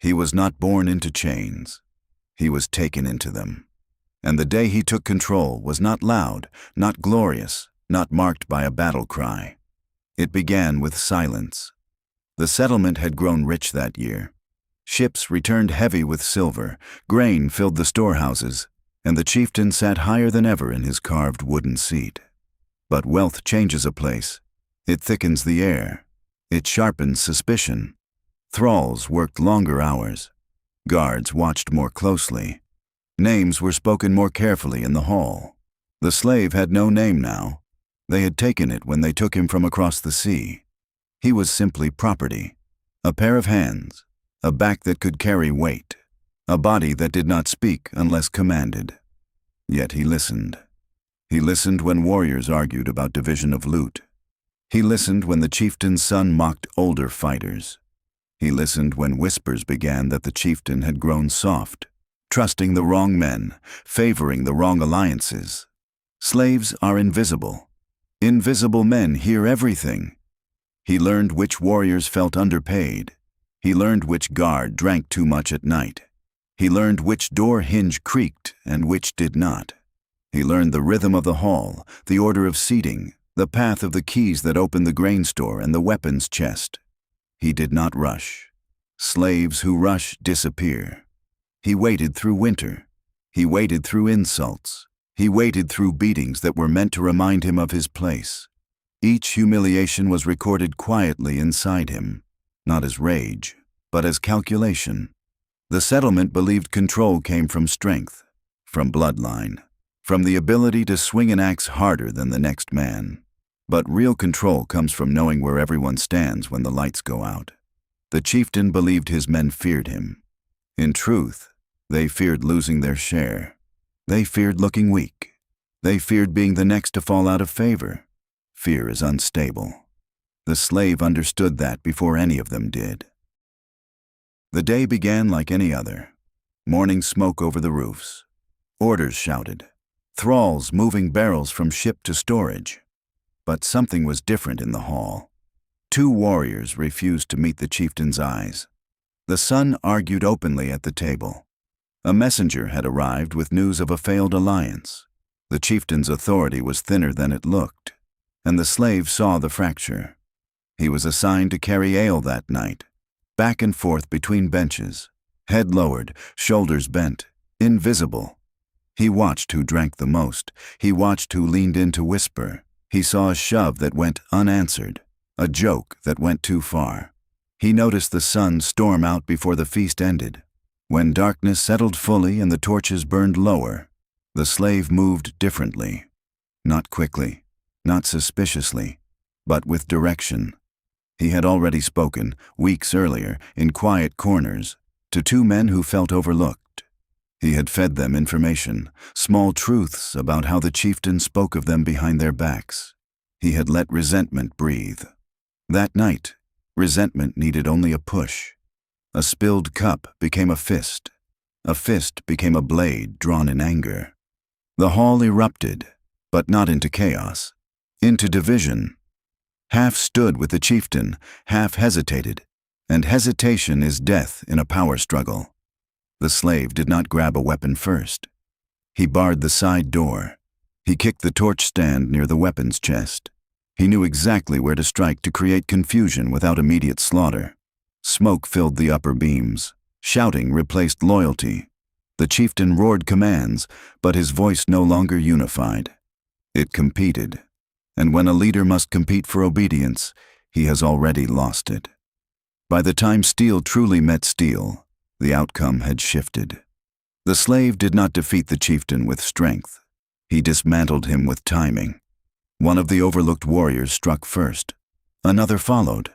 He was not born into chains. He was taken into them. And the day he took control was not loud, not glorious, not marked by a battle cry. It began with silence. The settlement had grown rich that year. Ships returned heavy with silver, grain filled the storehouses, and the chieftain sat higher than ever in his carved wooden seat. But wealth changes a place. It thickens the air. It sharpens suspicion. Thralls worked longer hours. Guards watched more closely. Names were spoken more carefully in the hall. The slave had no name now. They had taken it when they took him from across the sea. He was simply property. A pair of hands, a back that could carry weight, a body that did not speak unless commanded. Yet he listened. He listened when warriors argued about division of loot. He listened when the chieftain's son mocked older fighters. He listened when whispers began that the chieftain had grown soft, trusting the wrong men, favoring the wrong alliances. Slaves are invisible. Invisible men hear everything. He learned which warriors felt underpaid. He learned which guard drank too much at night. He learned which door hinge creaked and which did not. He learned the rhythm of the hall, the order of seating, the path of the keys that opened the grain store and the weapons chest. He did not rush. Slaves who rush disappear. He waited through winter. He waited through insults. He waited through beatings that were meant to remind him of his place. Each humiliation was recorded quietly inside him, not as rage, but as calculation. The settlement believed control came from strength, from bloodline, from the ability to swing an axe harder than the next man. But real control comes from knowing where everyone stands when the lights go out. The chieftain believed his men feared him. In truth, they feared losing their share. They feared looking weak. They feared being the next to fall out of favor. Fear is unstable. The slave understood that before any of them did. The day began like any other. Morning smoke over the roofs. Orders shouted. Thralls moving barrels from ship to storage. But something was different in the hall. Two warriors refused to meet the chieftain's eyes. The son argued openly at the table. A messenger had arrived with news of a failed alliance. The chieftain's authority was thinner than it looked, and the slave saw the fracture. He was assigned to carry ale that night, back and forth between benches, head lowered, shoulders bent, invisible. He watched who drank the most. He watched who leaned in to whisper. He saw a shove that went unanswered, a joke that went too far. He noticed the sun storm out before the feast ended. When darkness settled fully and the torches burned lower, the slave moved differently. Not quickly, not suspiciously, but with direction. He had already spoken, weeks earlier, in quiet corners, to two men who felt overlooked. He had fed them information, small truths about how the chieftain spoke of them behind their backs. He had let resentment breathe. That night, resentment needed only a push. A spilled cup became a fist. A fist became a blade drawn in anger. The hall erupted, but not into chaos, into division. Half stood with the chieftain, half hesitated, and hesitation is death in a power struggle. The slave did not grab a weapon first. He barred the side door. He kicked the torch stand near the weapons chest. He knew exactly where to strike to create confusion without immediate slaughter. Smoke filled the upper beams. Shouting replaced loyalty. The chieftain roared commands, but his voice no longer unified. It competed. And when a leader must compete for obedience, he has already lost it. By the time steel truly met steel, the outcome had shifted. The slave did not defeat the chieftain with strength. He dismantled him with timing. One of the overlooked warriors struck first. Another followed.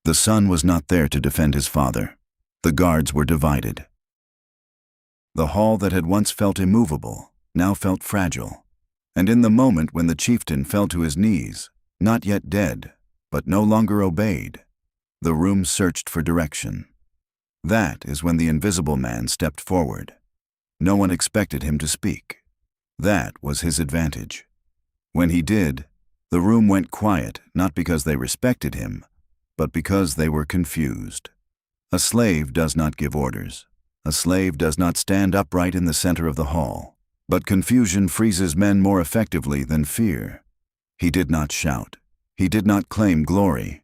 The son was not there to defend his father. The guards were divided. The hall that had once felt immovable now felt fragile. And in the moment when the chieftain fell to his knees, not yet dead, but no longer obeyed, the room searched for direction. That is when the invisible man stepped forward. No one expected him to speak. That was his advantage. When he did, the room went quiet, not because they respected him, but because they were confused. A slave does not give orders. A slave does not stand upright in the center of the hall. But confusion freezes men more effectively than fear. He did not shout. He did not claim glory.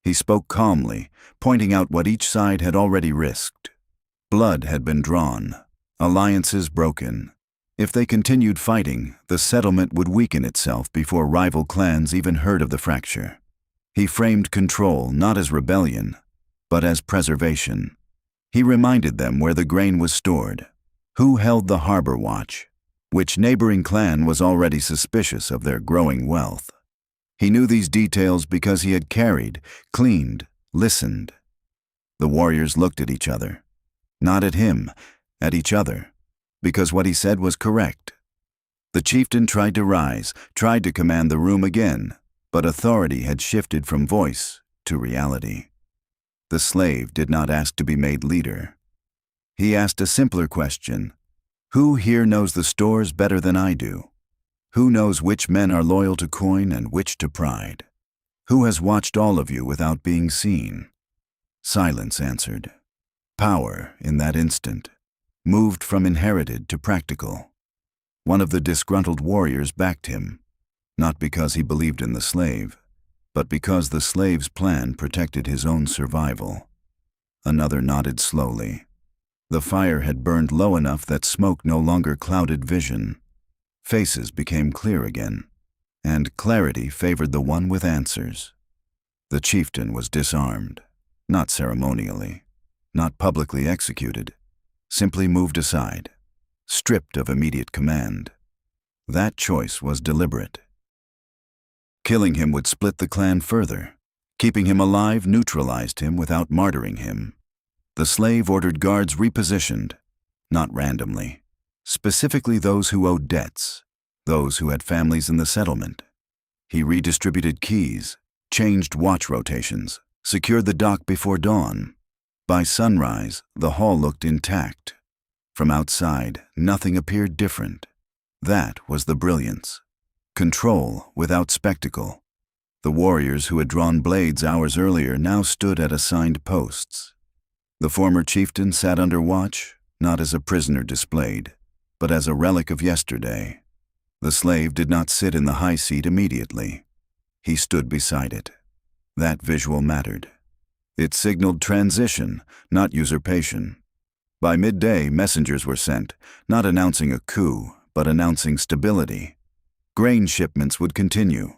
He spoke calmly, pointing out what each side had already risked. Blood had been drawn, alliances broken. If they continued fighting, the settlement would weaken itself before rival clans even heard of the fracture. He framed control not as rebellion, but as preservation. He reminded them where the grain was stored, who held the harbor watch, which neighboring clan was already suspicious of their growing wealth. He knew these details because he had carried, cleaned, listened. The warriors looked at each other. Not at him, at each other, because what he said was correct. The chieftain tried to rise, tried to command the room again, but authority had shifted from voice to reality. The slave did not ask to be made leader. He asked a simpler question. Who here knows the stores better than I do? Who knows which men are loyal to coin and which to pride? Who has watched all of you without being seen? Silence answered. Power, in that instant, moved from inherited to practical. One of the disgruntled warriors backed him, not because he believed in the slave, but because the slave's plan protected his own survival. Another nodded slowly. The fire had burned low enough that smoke no longer clouded vision. Faces became clear again, and clarity favored the one with answers. The chieftain was disarmed, not ceremonially, not publicly executed, simply moved aside, stripped of immediate command. That choice was deliberate. Killing him would split the clan further. Keeping him alive neutralized him without martyring him. The slave ordered guards repositioned, not randomly, specifically those who owed debts, those who had families in the settlement. He redistributed keys, changed watch rotations, secured the dock before dawn. By sunrise, the hall looked intact. From outside, nothing appeared different. That was the brilliance. Control without spectacle. The warriors who had drawn blades hours earlier now stood at assigned posts. The former chieftain sat under watch, not as a prisoner displayed, but as a relic of yesterday. The slave did not sit in the high seat immediately. He stood beside it. That visual mattered. It signaled transition, not usurpation. By midday, messengers were sent, not announcing a coup, but announcing stability. Grain shipments would continue.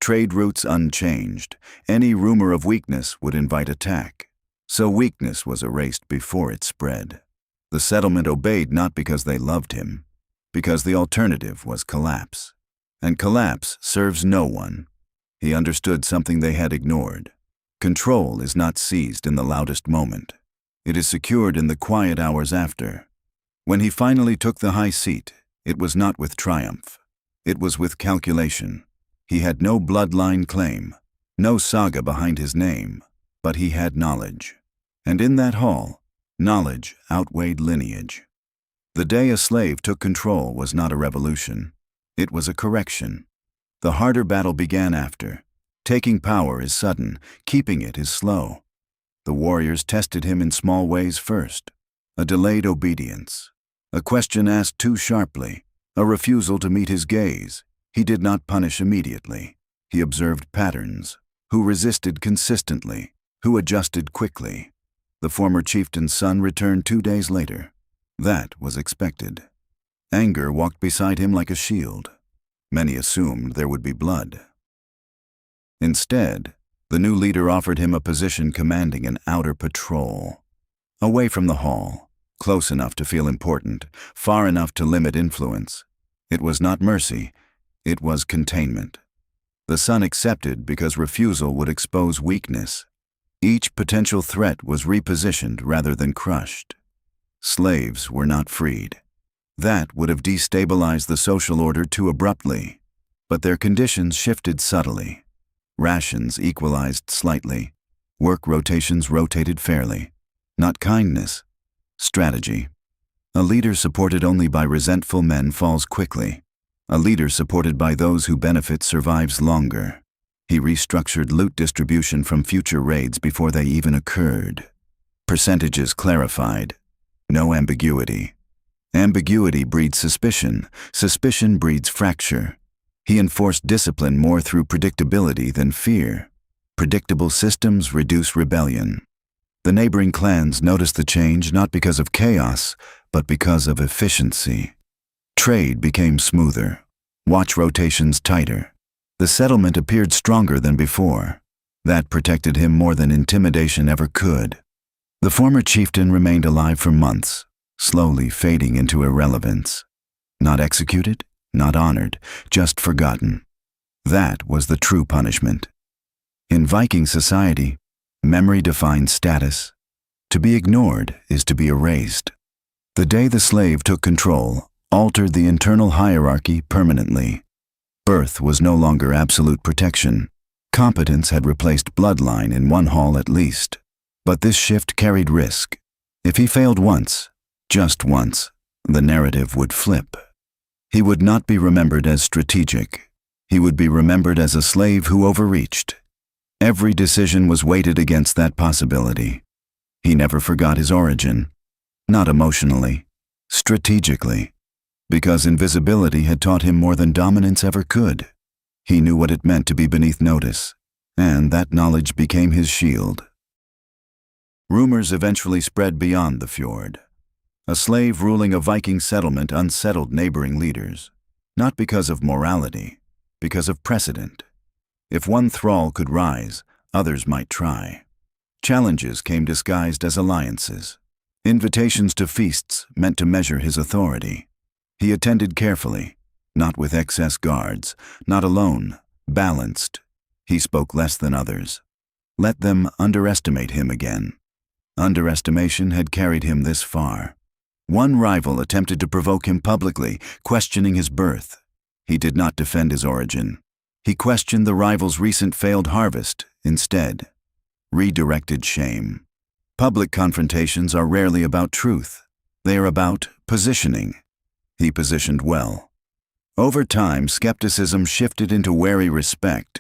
Trade routes unchanged. Any rumor of weakness would invite attack. So weakness was erased before it spread. The settlement obeyed not because they loved him, because the alternative was collapse. And collapse serves no one. He understood something they had ignored. Control is not seized in the loudest moment. It is secured in the quiet hours after. When he finally took the high seat, it was not with triumph. It was with calculation. He had no bloodline claim, no saga behind his name, but he had knowledge. And in that hall, knowledge outweighed lineage. The day a slave took control was not a revolution. It was a correction. The harder battle began after. Taking power is sudden, keeping it is slow. The warriors tested him in small ways first. A delayed obedience. A question asked too sharply. A refusal to meet his gaze. He did not punish immediately. He observed patterns. Who resisted consistently. Who adjusted quickly. The former chieftain's son returned 2 days later. That was expected. Anger walked beside him like a shield. Many assumed there would be blood. Instead, the new leader offered him a position commanding an outer patrol. Away from the hall, close enough to feel important, far enough to limit influence. It was not mercy, it was containment. The son accepted because refusal would expose weakness. Each potential threat was repositioned rather than crushed. Slaves were not freed. That would have destabilized the social order too abruptly. But their conditions shifted subtly. Rations equalized slightly. Work rotations rotated fairly. Not kindness, strategy. A leader supported only by resentful men falls quickly. A leader supported by those who benefit survives longer. He restructured loot distribution from future raids before they even occurred. percentages clarified. No ambiguity. Ambiguity breeds suspicion. Suspicion breeds fracture. He enforced discipline more through predictability than fear. Predictable systems reduce rebellion. The neighboring clans noticed the change not because of chaos, but because of efficiency. Trade became smoother. Watch rotations tighter. The settlement appeared stronger than before. That protected him more than intimidation ever could. The former chieftain remained alive for months, slowly fading into irrelevance. Not executed, not honored, just forgotten. That was the true punishment. In Viking society, memory defines status. To be ignored is to be erased. The day the slave took control altered the internal hierarchy permanently. Birth was no longer absolute protection. Competence had replaced bloodline in one hall at least. But this shift carried risk. If he failed once, just once, the narrative would flip. He would not be remembered as strategic. He would be remembered as a slave who overreached. Every decision was weighted against that possibility. He never forgot his origin. Not emotionally, strategically. Because invisibility had taught him more than dominance ever could. He knew what it meant to be beneath notice, and that knowledge became his shield. Rumors eventually spread beyond the fjord. A slave ruling a Viking settlement unsettled neighboring leaders, not because of morality, because of precedent. If one thrall could rise, others might try. Challenges came disguised as alliances. Invitations to feasts meant to measure his authority. He attended carefully, not with excess guards, not alone, balanced. He spoke less than others. Let them underestimate him again. Underestimation had carried him this far. One rival attempted to provoke him publicly, questioning his birth. He did not defend his origin. He questioned the rival's recent failed harvest instead. Redirected shame. Public confrontations are rarely about truth. They are about positioning. He positioned well. Over time, skepticism shifted into wary respect.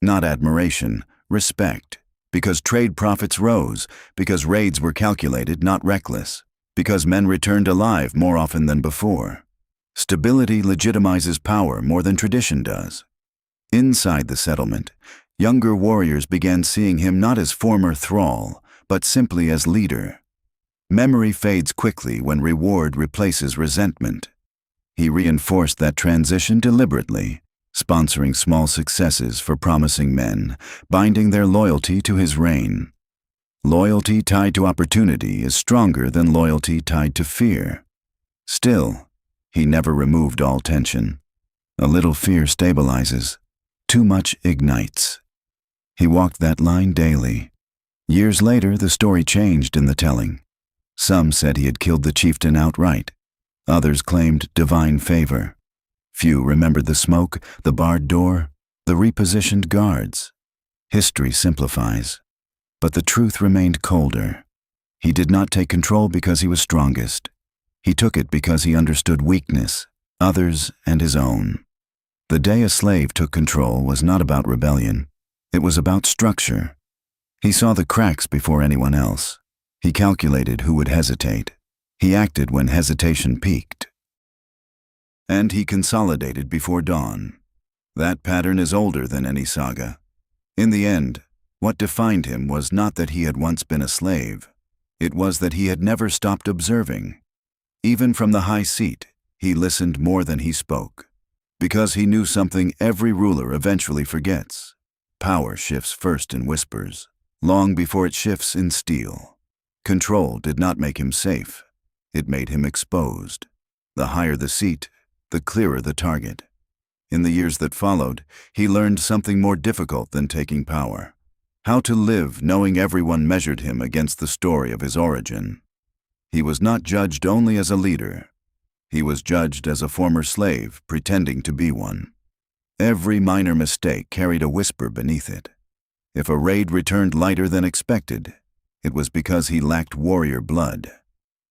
Not admiration, respect. Because trade profits rose, because raids were calculated, not reckless, because men returned alive more often than before. Stability legitimizes power more than tradition does. Inside the settlement, younger warriors began seeing him not as former thrall, but simply as leader. Memory fades quickly when reward replaces resentment. He reinforced that transition deliberately, sponsoring small successes for promising men, binding their loyalty to his reign. Loyalty tied to opportunity is stronger than loyalty tied to fear. Still, he never removed all tension. A little fear stabilizes. Too much ignites. He walked that line daily. Years later, the story changed in the telling. Some said he had killed the chieftain outright. Others claimed divine favor. Few remembered the smoke, the barred door, the repositioned guards. History simplifies. But the truth remained colder. He did not take control because he was strongest. He took it because he understood weakness, others, and his own. The day a slave took control was not about rebellion. It was about structure. He saw the cracks before anyone else. He calculated who would hesitate. He acted when hesitation peaked. And he consolidated before dawn. That pattern is older than any saga. In the end, what defined him was not that he had once been a slave. It was that he had never stopped observing. Even from the high seat, he listened more than he spoke. Because he knew something every ruler eventually forgets. Power shifts first in whispers, long before it shifts in steel. Control did not make him safe. It made him exposed. The higher the seat, the clearer the target. In the years that followed, he learned something more difficult than taking power. How to live knowing everyone measured him against the story of his origin. He was not judged only as a leader. He was judged as a former slave pretending to be one. Every minor mistake carried a whisper beneath it. If a raid returned lighter than expected, it was because he lacked warrior blood.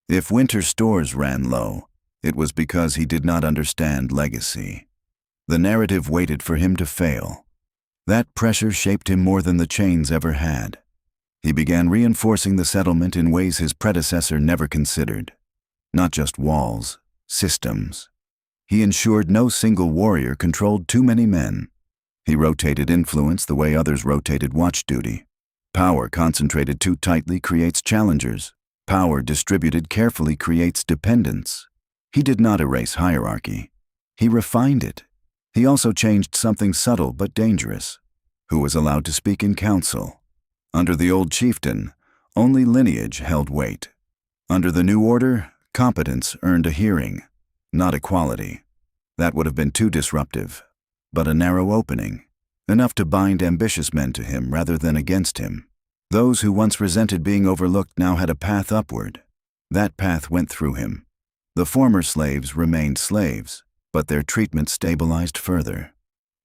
If winter stores ran low, it was because he did not understand legacy. The narrative waited for him to fail. That pressure shaped him more than the chains ever had. He began reinforcing the settlement in ways his predecessor never considered. Not just walls, systems. He ensured no single warrior controlled too many men. He rotated influence the way others rotated watch duty. Power concentrated too tightly creates challengers. Power distributed carefully creates dependence. He did not erase hierarchy. He refined it. He also changed something subtle but dangerous: who was allowed to speak in council. Under the old chieftain, only lineage held weight. Under the new order, competence earned a hearing, not equality. That would have been too disruptive, but a narrow opening, enough to bind ambitious men to him rather than against him. Those who once resented being overlooked now had a path upward. That path went through him. The former slaves remained slaves, but their treatment stabilized further.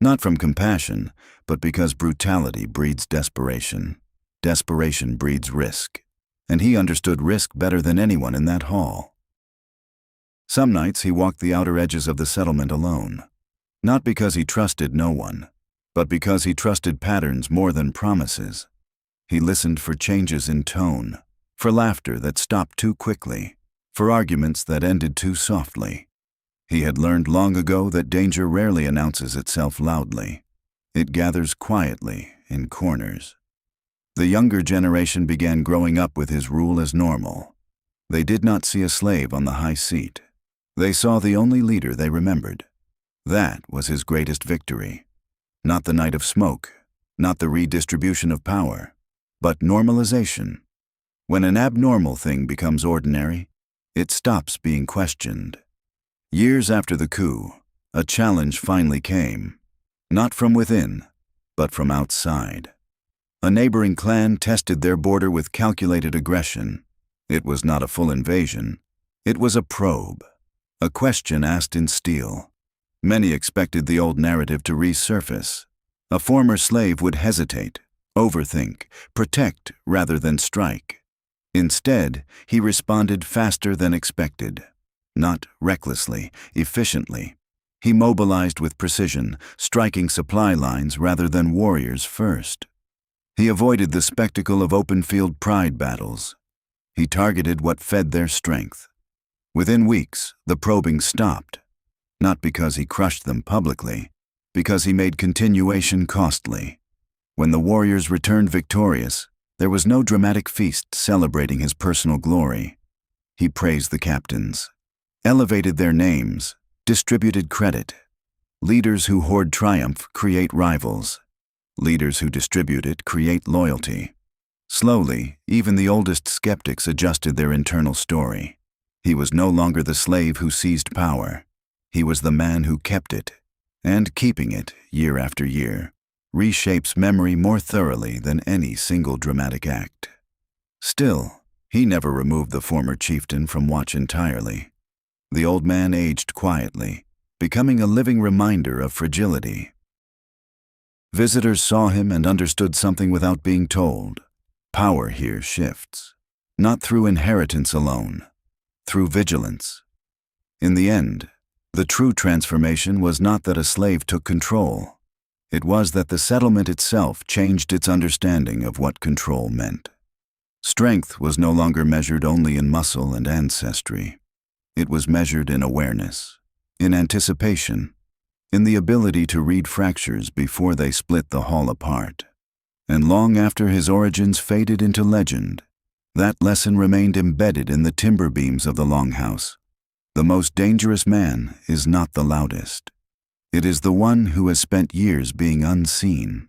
Not from compassion, but because brutality breeds desperation. Desperation breeds risk, and he understood risk better than anyone in that hall. Some nights he walked the outer edges of the settlement alone, not because he trusted no one, but because he trusted patterns more than promises. He listened for changes in tone, for laughter that stopped too quickly, for arguments that ended too softly. He had learned long ago that danger rarely announces itself loudly. It gathers quietly in corners. The younger generation began growing up with his rule as normal. They did not see a slave on the high seat. They saw the only leader they remembered. That was his greatest victory. Not the night of smoke, not the redistribution of power, but normalization. When an abnormal thing becomes ordinary, it stops being questioned. Years after the coup, a challenge finally came, not from within, but from outside. A neighboring clan tested their border with calculated aggression. It was not a full invasion. It was a probe, a question asked in steel. Many expected the old narrative to resurface. A former slave would hesitate, overthink, protect rather than strike. Instead, he responded faster than expected. Not recklessly, efficiently. He mobilized with precision, striking supply lines rather than warriors first. He avoided the spectacle of open-field pride battles. He targeted what fed their strength. Within weeks, the probing stopped. Not because he crushed them publicly, because he made continuation costly. When the warriors returned victorious, there was no dramatic feast celebrating his personal glory. He praised the captains, elevated their names, distributed credit. Leaders who hoard triumph create rivals. Leaders who distribute it create loyalty. Slowly, even the oldest skeptics adjusted their internal story. He was no longer the slave who seized power. He was the man who kept it, and keeping it year after year reshapes memory more thoroughly than any single dramatic act. Still, he never removed the former chieftain from watch entirely. The old man aged quietly, becoming a living reminder of fragility. Visitors saw him and understood something without being told. Power here shifts, not through inheritance alone, through vigilance. In the end, the true transformation was not that a slave took control. It was that the settlement itself changed its understanding of what control meant. Strength was no longer measured only in muscle and ancestry. It was measured in awareness, in anticipation, in the ability to read fractures before they split the hall apart. And long after his origins faded into legend, that lesson remained embedded in the timber beams of the longhouse. The most dangerous man is not the loudest. It is the one who has spent years being unseen.